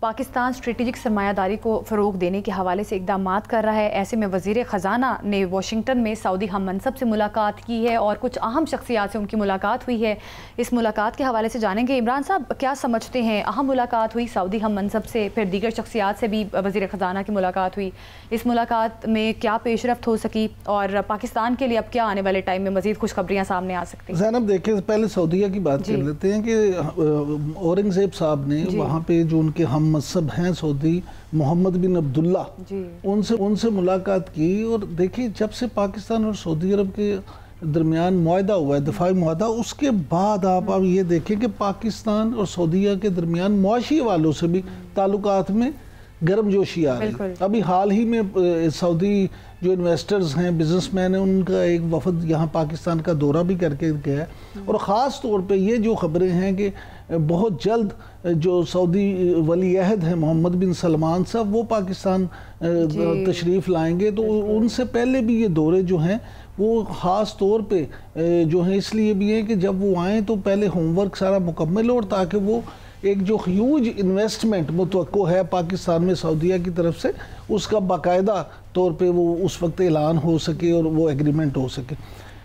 Pakistan strategic سرمایہ داری کو فروغ دینے کے حوالے سے اقدامات کر رہا ہے. ایسے میں وزیر خزانہ نے واشنگٹن میں سعودی ہم منصب سے ملاقات کی ہے اور کچھ اہم شخصیات سے ان کی ملاقات ہوئی ہے. اس ملاقات کے حوالے سے جانیں گے. عمران صاحب کیا سمجھتے ہیں؟ اہم ملاقات ہوئی سعودی ہم منصب سے، پھر دیگر شخصیات سے بھی وزیر خزانہ کی ملاقات ہوئی. اس ملاقات میں کیا پیش رفت ہو سکی اور پاکستان کے لیے اب کیا آنے والے ٹائم میں مزید خوشخبریاں سامنے آ سکتی ہیں؟ زینب دیکھیں، پہلے سعودیہ کی بات کر لیتے ہیں کہ اورنگزیب صاحب نے وہاں پہ جو ان کے ہم منصب ہیں سعودی محمد بن عبداللہ ان سے ملاقات کی. اور دیکھیں جب سے پاکستان اور سعودی عرب کے درمیان معاہدہ ہوا ہے، دفاعی معاہدہ، اس کے بعد آپ اب یہ دیکھیں کہ پاکستان اور سعودیہ کے درمیان معاشی حوالوں سے بھی تعلقات میں گرم جوشی آ رہی ہے. ابھی حال ہی میں سعودی جو انویسٹرز ہیں، بزنس مین ہیں، ان کا ایک وفد یہاں پاکستان کا دورہ بھی کر کے گیا ہے. اور خاص طور پہ یہ جو خبریں ہیں کہ بہت جلد جو سعودی ولی عہد ہیں محمد بن سلمان صاحب وہ پاکستان تشریف لائیں گے. تو ان سے پہلے بھی یہ دورے جو ہیں وہ خاص طور پہ جو ہیں اس لیے بھی ہیں کہ جب وہ آئیں تو پہلے ہوم ورک سارا مکمل ہو، اور تاکہ وہ ایک جو ہیوج انویسٹمنٹ متوقع ہے پاکستان میں سعودیہ کی طرف سے اس کا باقاعدہ طور پہ وہ اس وقت اعلان ہو سکے اور وہ ایگریمنٹ ہو سکے.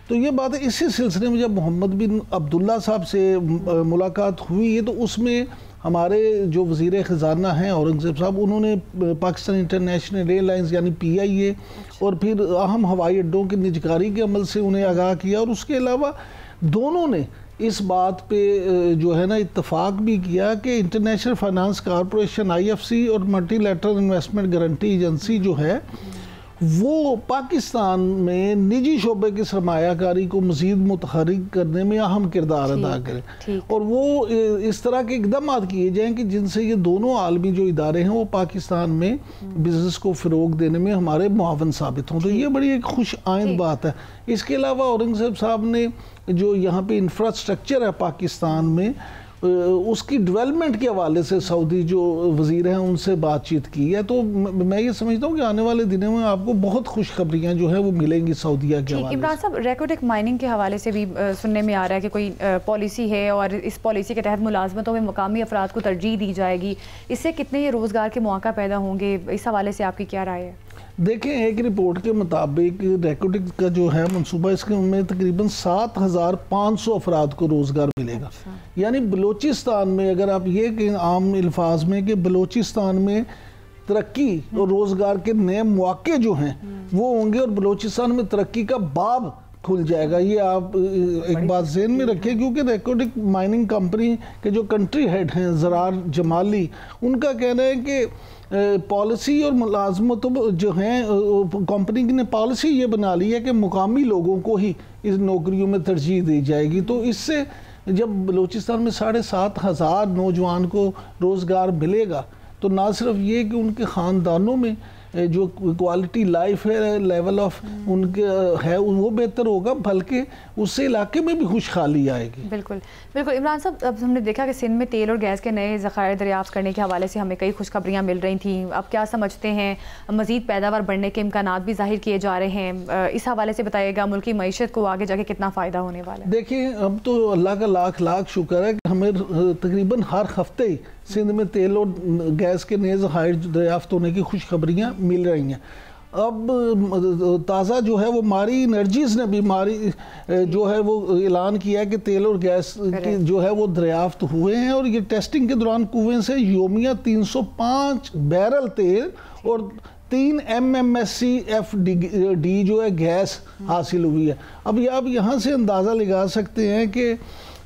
تو یہ بات ہے. اسی سلسلے میں جب محمد بن عبداللہ صاحب سے ملاقات ہوئی ہے تو اس میں ہمارے جو وزیر خزانہ ہیں اورنگزیب صاحب، انہوں نے پاکستان انٹرنیشنل ایئر لائنز یعنی PIA اور پھر اہم ہوائی اڈوں کی نجکاری کے عمل سے انہیں آگاہ کیا. اور اس کے علاوہ دونوں نے اس بات پہ جو ہے نا اتفاق بھی کیا کہ انٹرنیشنل فائنانس کارپوریشن IFC اور multi lateral investment guarantee agency جو ہے وہ پاکستان میں نجی شعبے کی سرمایہ کاری کو مزید متحرک کرنے میں اہم کردار ادا کرے اور وہ اس طرح کے اقدامات کیے جائیں کہ جن سے یہ دونوں عالمی جو ادارے ہیں وہ پاکستان میں بزنس کو فروغ دینے میں ہمارے معاون ثابت ہوں. تو یہ بڑی ایک خوش آئند بات ہے. اس کے علاوہ اورنگزیب صاحب نے جو یہاں پہ انفراسٹرکچر ہے پاکستان میں اس کی ڈیولپمنٹ کے حوالے سے سعودی جو وزیر ہیں ان سے بات چیت کی ہے. تو میں یہ سمجھتا ہوں کہ آنے والے دنوں میں آپ کو بہت خوشخبریاں جو ہیں وہ ملیں گی سعودیہ کے حوالے سے. عمران صاحب ریکوڈک مائننگ کے حوالے سے بھی سننے میں آ رہا ہے کہ کوئی پالیسی ہے اور اس پالیسی کے تحت ملازمتوں میں مقامی افراد کو ترجیح دی جائے گی. اس سے کتنے یہ روزگار کے مواقع پیدا ہوں گے؟ اس حوالے سے آپ کی کیا رائے ہے؟ دیکھیں ایک رپورٹ کے مطابق ریکوڈک کا جو ہے منصوبہ اس کے میں تقریباً 7,500 افراد کو روزگار ملے گا. یعنی بلوچستان میں اگر آپ یہ کہیں عام الفاظ میں کہ بلوچستان میں ترقی اور روزگار کے نئے مواقع جو ہیں وہ ہوں گے اور بلوچستان میں ترقی کا باب کھل جائے گا. یہ آپ ایک بات ذہن میں رکھیں کیونکہ ریکوڈک مائننگ کمپنی کے جو کنٹری ہیڈ ہیں زرار جمالی، ان کا کہنا ہے کہ پالیسی اور ملازمتوں جو ہیں کمپنی نے پالیسی یہ بنا لی ہے کہ مقامی لوگوں کو ہی اس نوکریوں میں ترجیح دی جائے گی. تو اس سے جب بلوچستان میں 7,500 نوجوان کو روزگار ملے گا تو نہ صرف یہ کہ ان کے خاندانوں میں جو کوالٹی لائف ہے، لیول آف ان کے ہے وہ بہتر ہوگا، بلکہ اس سے علاقے میں بھی خوشحالی آئے گی. بالکل بالکل. عمران صاحب اب ہم نے دیکھا کہ سندھ میں تیل اور گیس کے نئے ذخائر دریافت کرنے کے حوالے سے ہمیں کئی خوشخبریاں مل رہی تھیں. اب کیا سمجھتے ہیں؟ مزید پیداوار بڑھنے کے امکانات بھی ظاہر کیے جا رہے ہیں. اس حوالے سے بتائیے گا ملکی معیشت کو آگے جا کے کتنا فائدہ ہونے والا ہے؟ دیکھیں اب تو اللہ کا لاکھ لاکھ شکر ہے کہ ہمیں تقریباً ہر ہفتے ہی سندھ میں تیل اور گیس کے نئے ذخائر دریافت ہونے کی خوشخبریاں مل رہی ہیں. اب تازہ جو ہے وہ ماری انرجیز نے بھی جو ہے وہ اعلان کیا ہے کہ تیل اور گیس کی جو ہے وہ دریافت ہوئے ہیں اور یہ ٹیسٹنگ کے دوران کنویں سے یومیہ 305 بیرل تیل اور 3 MMSCFD جو ہے گیس حاصل ہوئی ہے. اب آپ یہاں سے اندازہ لگا سکتے ہیں کہ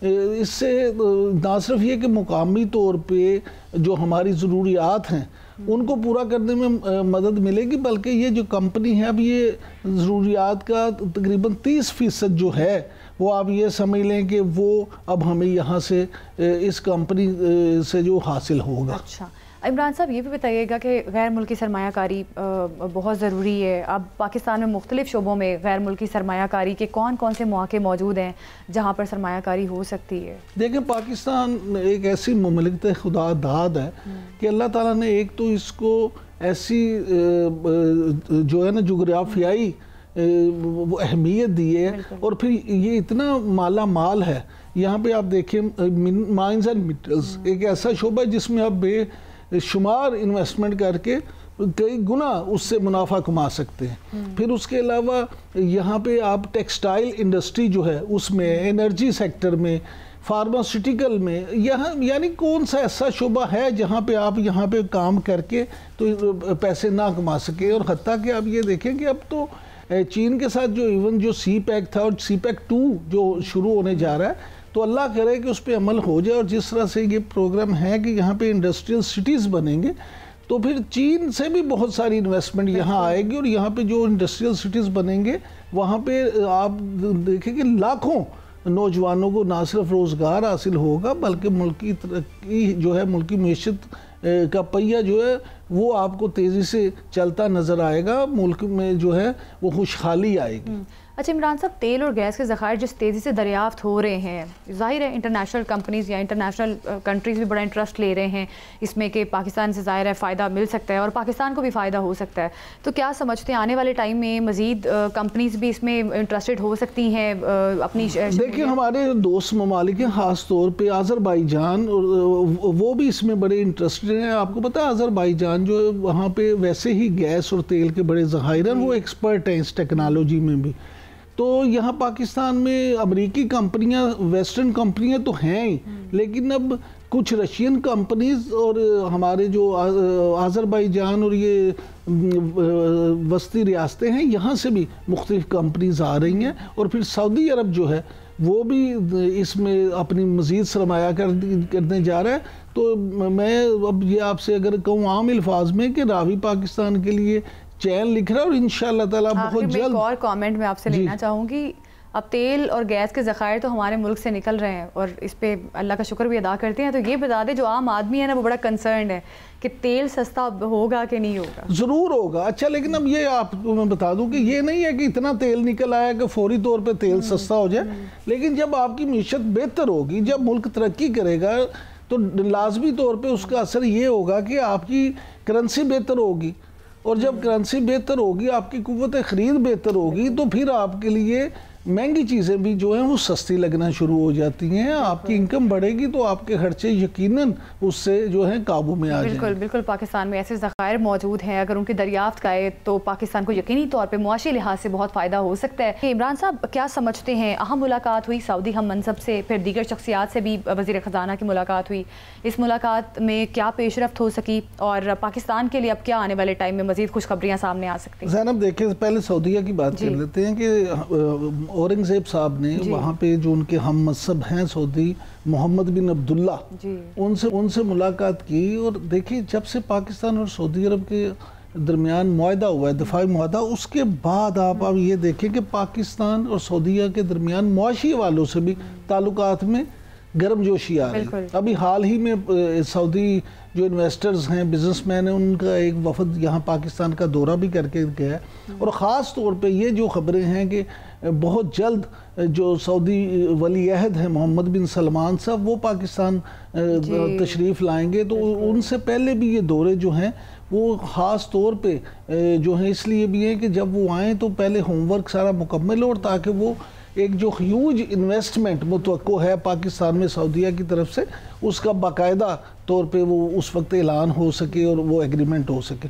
اس سے نہ صرف یہ کہ مقامی طور پہ جو ہماری ضروریات ہیں ان کو پورا کرنے میں مدد ملے گی، بلکہ یہ جو کمپنی ہے اب یہ ضروریات کا تقریباً 30% جو ہے وہ آپ یہ سمجھ لیں کہ وہ اب ہمیں یہاں سے اس کمپنی سے جو حاصل ہوگا. اچھا عمران صاحب یہ بھی بتائیے گا کہ غیر ملکی سرمایہ کاری بہت ضروری ہے. اب پاکستان میں مختلف شعبوں میں غیر ملکی سرمایہ کاری کے کون کون سے مواقع موجود ہیں جہاں پر سرمایہ کاری ہو سکتی ہے؟ دیکھیں پاکستان ایک ایسی مملکت خدا داد ہے کہ اللہ تعالیٰ نے ایک تو اس کو ایسی جو ہے نا جغرافیائی وہ اہمیت دی ہے اور پھر یہ اتنا مالا مال ہے. یہاں پہ آپ دیکھیں مائنز اینڈ میٹلز ایک ایسا شعبہ ہے جس میں آپ شمار انویسٹمنٹ کر کے کئی گنا اس سے منافع کما سکتے ہیں. پھر اس کے علاوہ یہاں پہ آپ ٹیکسٹائل انڈسٹری جو ہے اس میں، انرجی سیکٹر میں، فارماسیوٹیکل میں، یہاں یعنی کون سا ایسا شعبہ ہے جہاں پہ آپ یہاں پہ کام کر کے تو پیسے نہ کما سکے. اور حتیٰ کہ آپ یہ دیکھیں کہ اب تو چین کے ساتھ جو ایون جو سی پیک تھا اور سی پیک 2 جو شروع ہونے جا رہا ہے، تو اللہ کرے کہ اس پہ عمل ہو جائے. اور جس طرح سے یہ پروگرام ہے کہ یہاں پہ انڈسٹریل سٹیز بنیں گے تو پھر چین سے بھی بہت ساری انویسٹمنٹ یہاں آئے گی. اور یہاں پہ جو انڈسٹریل سٹیز بنیں گے وہاں پہ آپ دیکھیں کہ لاکھوں نوجوانوں کو نہ صرف روزگار حاصل ہوگا بلکہ ملکی ترقی جو ہے، ملکی معیشت کا پہیہ جو ہے وہ آپ کو تیزی سے چلتا نظر آئے گا. ملک میں جو ہے وہ خوشحالی آئے گی. اچھا عمران صاحب، تیل اور گیس کے ذخائر جس تیزی سے دریافت ہو رہے ہیں، ظاہر ہے انٹرنیشنل کمپنیز یا انٹرنیشنل کنٹریز بھی بڑا انٹرسٹ لے رہے ہیں اس میں کہ پاکستان سے ظاہر ہے فائدہ مل سکتا ہے اور پاکستان کو بھی فائدہ ہو سکتا ہے. تو کیا سمجھتے ہیں آنے والے ٹائم میں مزید کمپنیز بھی اس میں انٹرسٹڈ ہو سکتی ہیں اپنی؟ دیکھیں ہمارے دوست ممالک ہیں، خاص طور پہ آذربائیجان، وہ بھی اس میں بڑے انٹرسٹڈ ہیں. آپ کو پتہ ہے آذربائیجان جو وہاں پہ ویسے ہی گیس اور تیل کے بڑے ذخائر ہیں، وہ ایکسپرٹ ہیں اس ٹیکنالوجی میں بھی. تو یہاں پاکستان میں امریکی کمپنیاں، ویسٹرن کمپنیاں تو ہیں ہی، لیکن اب کچھ رشین کمپنیز اور ہمارے جو آذربائیجان اور یہ وسطی ریاستیں ہیں، یہاں سے بھی مختلف کمپنیز آ رہی ہیں. اور پھر سعودی عرب جو ہے وہ بھی اس میں اپنی مزید سرمایہ کرنے جا رہا ہے. تو میں اب یہ آپ سے اگر کہوں عام الفاظ میں کہ راوی پاکستان کے لیے چین لکھ رہا ہے، اور انشاءاللہ تعالیٰ بہت جلد. ایک اور کامنٹ میں آپ سے لینا چاہوں گی. اب تیل اور گیس کے ذخائر تو ہمارے ملک سے نکل رہے ہیں اور اس پہ اللہ کا شکر بھی ادا کرتے ہیں. تو یہ بتا دیں جو عام آدمی ہے نا وہ بڑا کنسرنڈ ہے کہ تیل سستا ہوگا کہ نہیں ہوگا. ضرور ہوگا. اچھا لیکن اب یہ آپ کو میں بتا دوں کہ یہ نہیں ہے کہ اتنا تیل نکل آیا کہ فوری طور پہ تیل سستا ہو جائے. لیکن جب آپ کی معیشت بہتر ہوگی، جب ملک ترقی کرے گا، تو لازمی طور پہ اس کا اثر یہ ہوگا کہ آپ کی کرنسی بہتر ہوگی. اور جب کرنسی بہتر ہوگی، آپ کی قوت خرید بہتر ہوگی، تو پھر آپ کے لیے مہنگی چیزیں بھی جو ہیں وہ سستی لگنا شروع ہو جاتی ہیں. آپ کی انکم بڑھے گی تو آپ کے خرچے یقیناً اس سے جو ہیں قابو میں آ جائیں گے. بالکل پاکستان میں ایسے ذخائر موجود ہیں، اگر ان کی دریافت کا ہے تو پاکستان کو یقینی طور پہ معاشی لحاظ سے بہت فائدہ ہو سکتا ہے. عمران صاحب کیا سمجھتے ہیں، اہم ملاقات ہوئی سعودی ہم منصب سے، پھر دیگر شخصیات سے بھی وزیر خزانہ کی ملاقات ہوئی. اس ملاقات میں کیا پیش رفت ہو سکی اور پاکستان کے لیے اب کیا آنے والے ٹائم میں مزید خوشخبریاں سامنے آ سکتی ہیں؟ زینب دیکھیں پہلے سعودیہ کی بات کر لیتے ہیں کہ اورنگزیب صاحب نے وہاں پہ جو ان کے ہم مذہب ہیں سعودی، محمد بن عبداللہ، ان سے ملاقات کی. اور دیکھیں جب سے پاکستان اور سعودی عرب کے درمیان معاہدہ ہوا ہے، دفاعی معاہدہ، اس کے بعد آپ اب یہ دیکھیں کہ پاکستان اور سعودیہ کے درمیان معاشی حوالوں سے بھی تعلقات میں گرم جوشی آ رہی ہے. ابھی حال ہی میں سعودی جو انویسٹرز ہیں، بزنس مین ہیں، ان کا ایک وفد یہاں پاکستان کا دورہ بھی کر کے گیا ہے. اور خاص طور پہ یہ جو خبریں ہیں کہ بہت جلد جو سعودی ولی عہد ہیں محمد بن سلمان صاحب، وہ پاکستان تشریف لائیں گے. تو ان سے پہلے بھی یہ دورے جو ہیں وہ خاص طور پہ جو ہیں اس لیے بھی ہیں کہ جب وہ آئیں تو پہلے ہوم ورک سارا مکمل ہو، اور تاکہ وہ ایک جو ہیوج انویسٹمنٹ متوقع ہے پاکستان میں سعودیہ کی طرف سے، اس کا باقاعدہ طور پہ وہ اس وقت اعلان ہو سکے اور وہ ایگریمنٹ ہو سکے.